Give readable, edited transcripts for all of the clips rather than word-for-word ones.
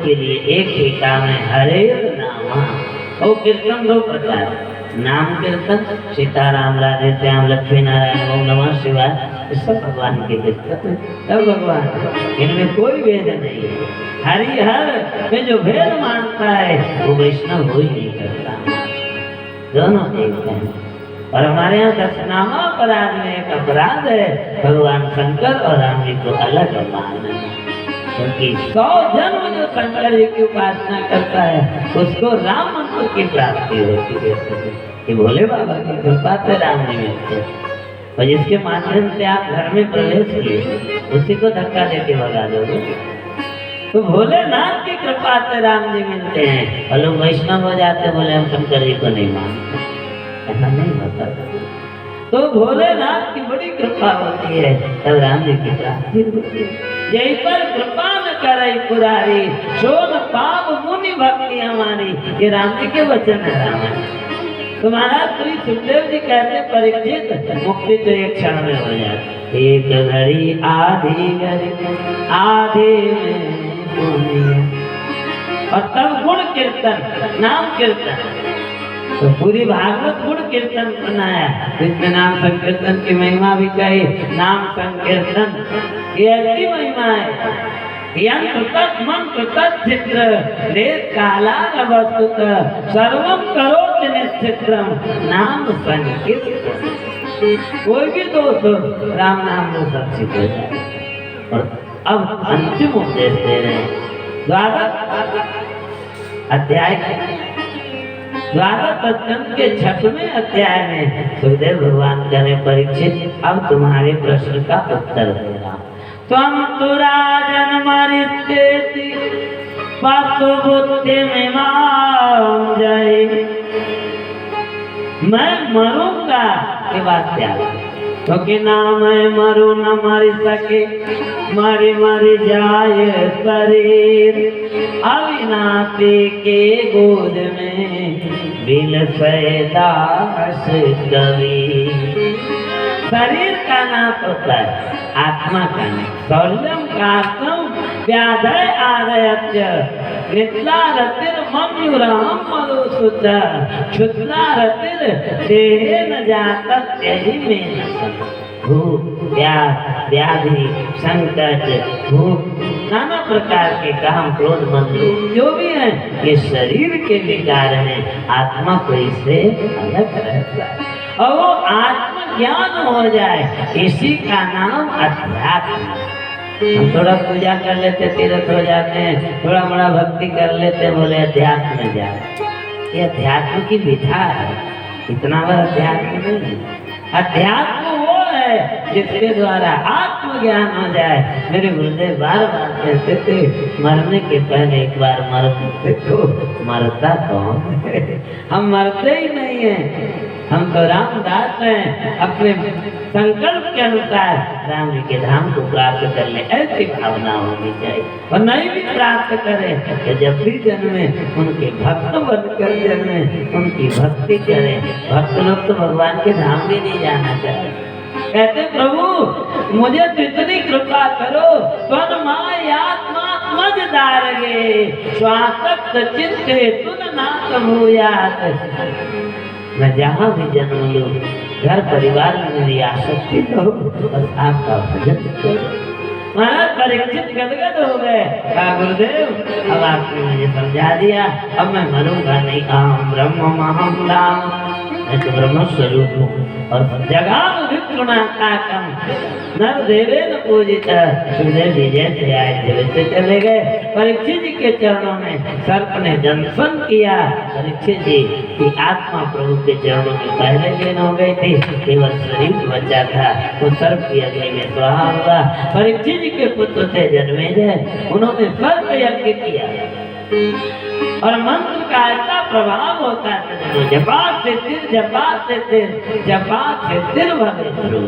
के लिए एक ही काम है, हरे नामा। और कीर्तन दो प्रकार, नाम कीर्तन सीताराम राधे श्याम लक्ष्मी नारायण ओम नमः शिवाय, सब भगवान के कीर्तन है, सब भगवान, इनमें कोई भेद नहीं है। हरिहर में जो भेद मानता है वो वैष्णव हो ही नहीं करता, दोनों एक हैं। और हमारे यहाँ दशनामा अपराध में एक अपराध है, भगवान शंकर और राम जी को अलग मानना, क्योंकि 100 जन्म जो शंकर जी की उपासना करता है उसको राम मंत्र की प्राप्ति होती है। ये भोले बाबा की कृपा से राम जी मिलते हैं, और जिसके माध्यम से आप घर में प्रवेश किए उसी को धक्का देके भगा दोगे। तो भोलेनाथ की कृपा से राम जी मिलते हैं, और लोग वैष्णव हो जाते, बोले हम शंकर जी को नहीं मानते, ऐसा नहीं होता। तो भोलेनाथ की बड़ी कृपा होती है, तब राम जी की प्राप्ति होती है। यही पर कृपा न करे पुरारी, सोन पाप मुनि भक्ति हमारी, ये राम जी के वचन है। रामायण तुम्हारा श्री सुखदेव जी कहते परीक्षित मुक्ति तो एक क्षण में हो जाए, एक घड़ी आधी घड़ी आधे में पुण्य। और तब गुण कीर्तन नाम कीर्तन, तो पूरी भागवत गुण कीर्तन बनाया, इसमें नाम संकीर्तन की महिमा भी कही। नाम संकीर्तन ये ऐसी महिमा है, यंत्र तत् मंत्र तत् चित्र देश काला वस्तुत सर्वम करोति निश्चित्रम नाम संकीर्तन। कोई भी दोष हो राम नाम में सब ठीक हो जाए। और अब अंतिम उपदेश दे रहे हैं, द्वादश अध्याय द्वादश स्कंद के 6वें अध्याय में सुखदेव भगवान कहे परीक्षित अब तुम्हारे प्रश्न का उत्तर दे रहा हूं। त्वं तु राजन् मरिष्यसि पार्थो बुद्धिमिमां जहि। मैं मरूंगा ये बात क्या है, क्योंकि ना मैं मरू न मर सके, मरी मरी जाए शरीर, अविनाशी के गोद में बिलसे दास कवि। शरीर का नाश होता है, आत्मा का नहीं। शौर्यम काष्ठम व्याधय आदयच्च कृत्लारतिर मम्युरहं मधुसुत क्षुद्रारतिर देहेन जातः त्यजि में न भूख प्यास व्याधि संकट भूख नाना प्रकार के काम क्रोध मन जो भी है ये शरीर के विकार हैं, आत्मा को इससे अलग रहता है। और वो आत्मज्ञान हो जाए इसी का नाम अध्यात्म। हम थोड़ा पूजा कर लेते तीर्थ हो जाते हैं, थोड़ा बड़ा भक्ति कर लेते, बोले अध्यात्म में जाए। ये अध्यात्म की विधा है, इतना बड़ा अध्यात्म नहीं। अध्यात्म वो है जिसके द्वारा आत्मज्ञान हो जाए। मेरे गुरुदेव बार बार कहते थे मरने के पहले एक बार मरते तो मरता कौन है? हम मरते ही नहीं है, हम तो रामदास हैं। अपने संकल्प के अनुसार राम जी के धाम को प्राप्त कर ले, ऐसी भावना होनी चाहिए। और नहीं भी प्राप्त करें तो जब भी जन्मे उनके भक्त बनकर जन्मे, उनकी भक्ति करें। भक्त लोग तो भगवान के धाम भी नहीं जाना चाहते, कहते प्रभु मुझे तो इतनी कृपा करो, त्वं मायात्मात्मज दारगे स्वासक्त चित्ते तुन नाथ भूयात्। मैं जहाँ भी जन्म लूं घर परिवार में मेरी आसक्ति हो और आपका भजन करो। महाराज परीक्षित गदगद हो गए, कहा गुरुदेव अब आपने मुझे समझा दिया, अब मैं मरूंगा नहीं। अहम ब्रह्ममहं राम, मैं तो ब्रह्म स्वरूप हूँ। और जगाम विप्रुनाथाकम नर देवेन पूजिता। सुखदेव जी जैसे आए थे वैसे चले गए। परीक्षित जी के चरणों में सर्प ने दंशन किया। परीक्षित जी की आत्मा प्रभु के चरणों में पहले लीन हो गई थी, केवल शरीर बचा था। वो सर्प की अग्नि में स्वाहा हुआ। परीक्षित जी के पुत्र थे जन्मेजय, उन्होंने सर्प यज्ञ किया और मंत्र का ऐसा प्रभाव होता है, जपात से सिर जपात से सिर जपात से सिर भवे ध्रुव।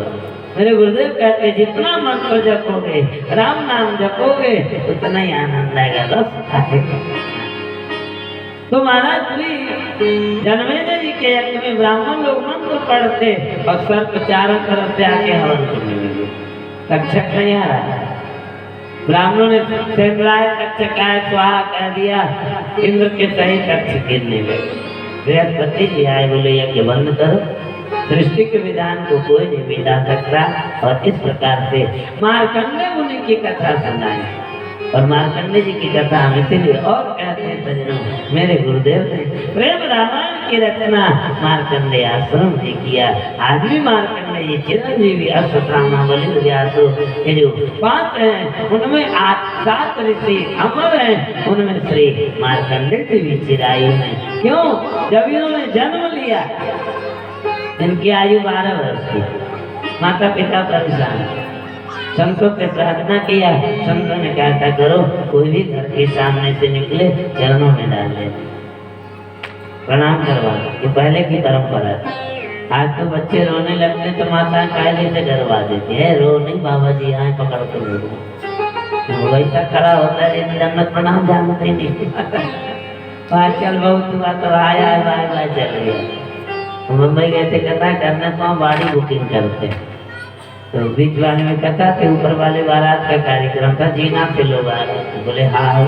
मेरे गुरुदेव कहते जितना मंत्र जपोगे राम नाम जपोगे उतना ही आनंद आएगा, रस आएगा। तो महाराज श्री जन्मेजय जी के यज्ञ में ब्राह्मण लोग मंत्र पढ़ते और सर्प चारों तरफ से आके हवन करने लगे। तक्षक नहीं आ रहा, ब्राह्मणों ने सेंद्राय तक्षकाय स्वाहा कह दिया, इंद्र के सही तक्ष गिरने लगे। बृहस्पति जी आए, बोले यज्ञ बंद करो, सृष्टि के विधान को कोई नहीं बिगाड़ सकता। और इस प्रकार से मार्कंडेय मुनि की कथा सुनाई। और मार्कंडेय जी की कथा हम इसीलिए और कहते हैं सज्जनों, मेरे गुरुदेव ने प्रेम रामायण की रचना मार्कंडेय आश्रम से किया। आज भी मार्कंडेय जी चिरंजीवी अश्वत्थामा बलि व्यासो, ये जो 5 हैं उनमें 7 ऋषि अमर हैं, उनमें श्री मार्कंडेय जी भी चिरायु हैं। क्यों? जब इन्होंने जन्म लिया इनकी आयु 12 वर्ष थी। माता पिता परेशान, संतों से प्रार्थना किया। संतों ने कहा था करो, कोई भी घर के सामने से निकले चरणों में डाल दे, प्रणाम करवा। ये पहले की परंपरा थी। आज तो बच्चे रोने लगते तो माता कायदे से डरवा देती है, रो नहीं बाबा जी आए पकड़ कर लो। वैसा खड़ा होता है जन्नत प्रणाम जानते ही नहीं। आजकल बहुत हुआ तो आया बाय बाय चल गया। मुंबई गए थे कथा करने तो हम गाड़ी बुकिंग करते, तो बीच वाले में कथा थे, ऊपर वाले बारात का कार्यक्रम था, जीना से लोग आ रहे थे। बोले हाँ,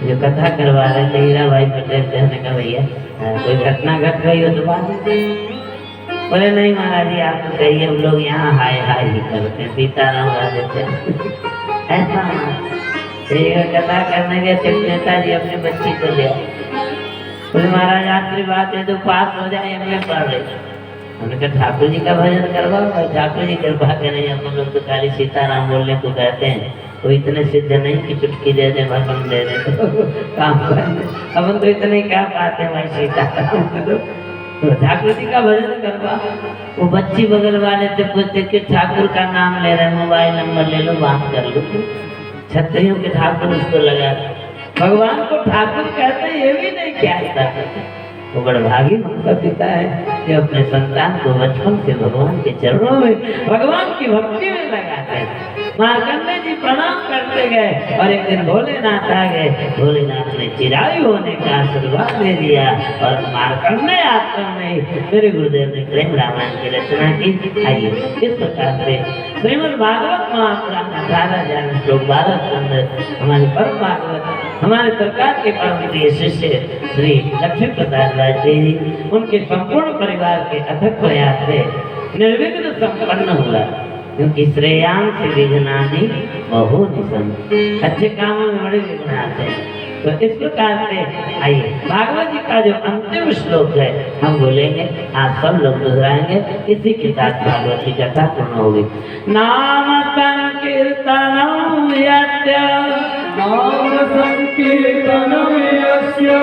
जो कथा करवा रहे थे हीरा भाई पटेल थे। हमने कहा भैया कोई घटना घट गई हो तो बात। बोले नहीं महाराज जी आप तो कहिए, हम लोग यहाँ हाय हाय ही करते हैं, सीताराम राधे थे। ऐसा कथा करने गए थे, नेताजी अपने बच्ची को ले आए। बोले महाराज आखिरी बात है तो पास हो जाए, हमें पढ़ रहे। हमने कहा ठाकुर जी का भजन करवाओ। ठाकुर जी कृपा के नहीं, हम लोग तो खाली सीताराम बोलने को कहते हैं, वो इतने सिद्ध नहीं कि चुटकी दे दे भजन दे दे तो काम करते। अब हम तो इतने क्या पाते हैं भाई सीताराम। तो ठाकुर जी का भजन करवा। वो बच्ची बगल वाले से पूछते कि ठाकुर का नाम ले रहे, मोबाइल नंबर ले लो, बात कर लो। छत्रियों के ठाकुर उसको लगा, भगवान को ठाकुर कहते ये भी नहीं क्या था। वो बड़भागी माता पिता है कि अपने संतान को बचपन से भगवान के चरणों में, भगवान की भक्ति में लगाते हैं। मार्कंडेय जी प्रणाम करते गए और एक दिन भोलेनाथ आ गए। भोलेनाथ ने चिरायु होने का आशीर्वाद दे दिया और मार्कंडेय आश्रम में मेरे गुरुदेव ने प्रेम रामायण की रचना की। आइए इस प्रकार से श्रीमद् भागवत महापुराण 18,000 श्लोक 12 स्कंद हमारे परम भागवत, हमारे सरकार के परम प्रिय शिष्य श्री लक्ष्मी प्रसाद जी, उनके संपूर्ण परिवार के अथक प्रयास से निर्विघ्न संपन्न हुआ। क्योंकि श्रेयांश विघ्नानि बहुनि सन्ति, अच्छे कामों में बड़े विघ्न आते हैं। तो इस प्रकार से आइए भागवत जी का जो अंतिम श्लोक है हम बोलेंगे, आज सब लोग दोहराएंगे। इसी के साथ भागवत की कथा पूर्ण होगी। नाम संकीर्तनम यस्य, नाम संकीर्तनम यस्य,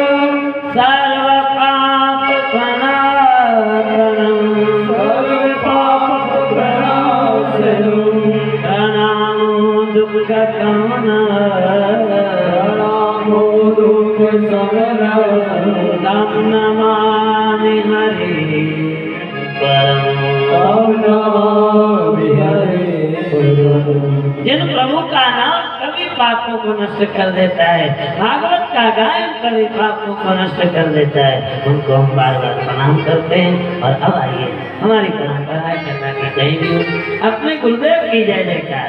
सर्व पाप प्रणाशनम, सर्व पाप प्रणाशनम, प्रणामो दुःख शमनः, प्रणामो दुःख शमनः, तं नमामि हरि परम। नमामि हरि परम। जिन प्रभु का नाम कभी पापों को नष्ट कर देता है, भागवत का गायन कभी पापों को नष्ट कर देता है, उनको हम बार बार प्रणाम करते हैं। और अब आइए हमारी परंपरा कथा की कहीं भी अपने गुरुदेव की जय जयकार।